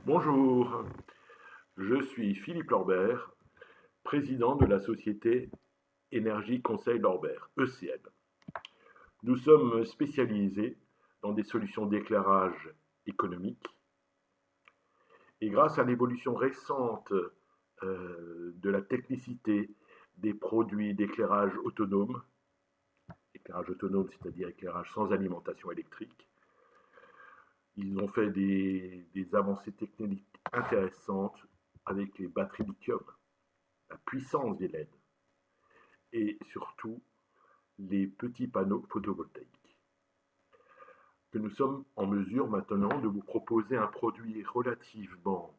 Bonjour, je suis Philippe Lorbert, président de la société Énergie Conseil Lorbert, ECL. Nous sommes spécialisés dans des solutions d'éclairage économique et grâce à l'évolution récente de la technicité des produits d'éclairage autonome, c'est-à-dire éclairage sans alimentation électrique, ils ont fait des avancées techniques intéressantes avec les batteries lithium, la puissance des LED et surtout les petits panneaux photovoltaïques. Que nous sommes en mesure maintenant de vous proposer un produit relativement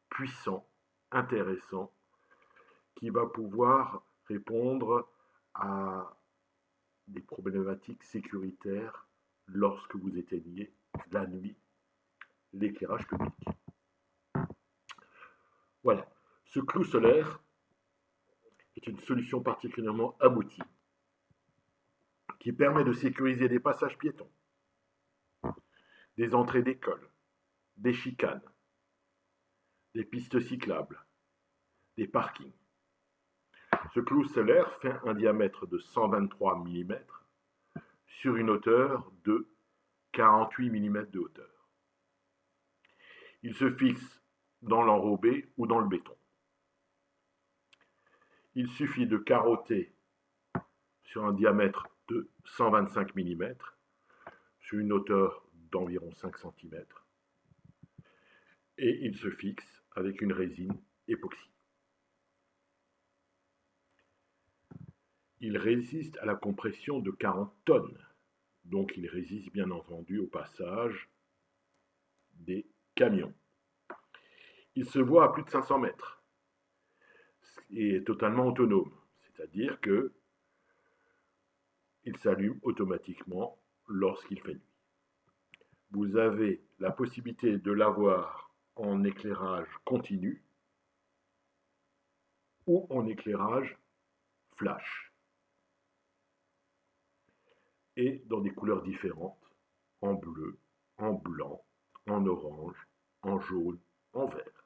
puissant, intéressant, qui va pouvoir répondre à des problématiques sécuritaires lorsque vous éteignez la nuit l'éclairage public. Voilà, ce clou solaire est une solution particulièrement aboutie qui permet de sécuriser des passages piétons, des entrées d'écoles, des chicanes, des pistes cyclables, des parkings. Ce clou solaire fait un diamètre de 123 mm sur une hauteur de 48 mm de hauteur. Il se fixe dans l'enrobé ou dans le béton. Il suffit de carotter sur un diamètre de 125 mm sur une hauteur d'environ 5 cm et il se fixe avec une résine époxy. Il résiste à la compression de 40 tonnes, donc il résiste bien entendu au passage des camions. Il se voit à plus de 500 mètres et est totalement autonome, c'est-à-dire que il s'allume automatiquement lorsqu'il fait nuit. Vous avez la possibilité de l'avoir en éclairage continu ou en éclairage flash et dans des couleurs différentes, en bleu, en blanc, en orange, en jaune, en vert.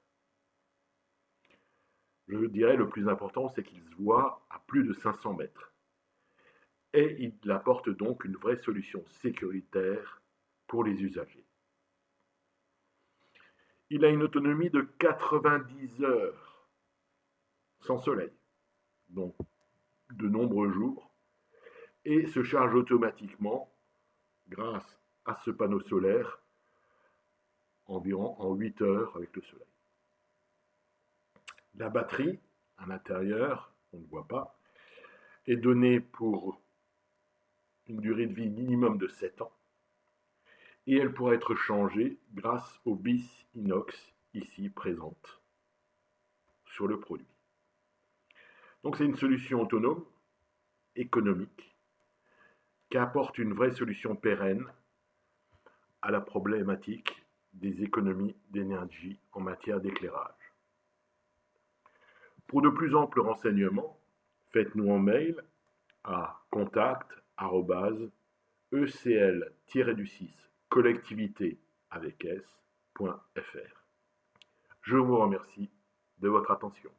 Je dirais le plus important, c'est qu'il se voit à plus de 500 mètres. Et il apporte donc une vraie solution sécuritaire pour les usagers. Il a une autonomie de 90 heures sans soleil, donc de nombreux jours, et se charge automatiquement grâce à ce panneau solaire environ en 8 heures avec le soleil. La batterie, à l'intérieur, on ne voit pas, est donnée pour une durée de vie minimum de 7 ans et elle pourra être changée grâce aux vis inox ici présentes sur le produit. Donc c'est une solution autonome, économique, qui apporte une vraie solution pérenne à la problématique des économies d'énergie en matière d'éclairage. Pour de plus amples renseignements, faites-nous un mail à contact@ecl-6 collectivité avec s.fr. Je vous remercie de votre attention.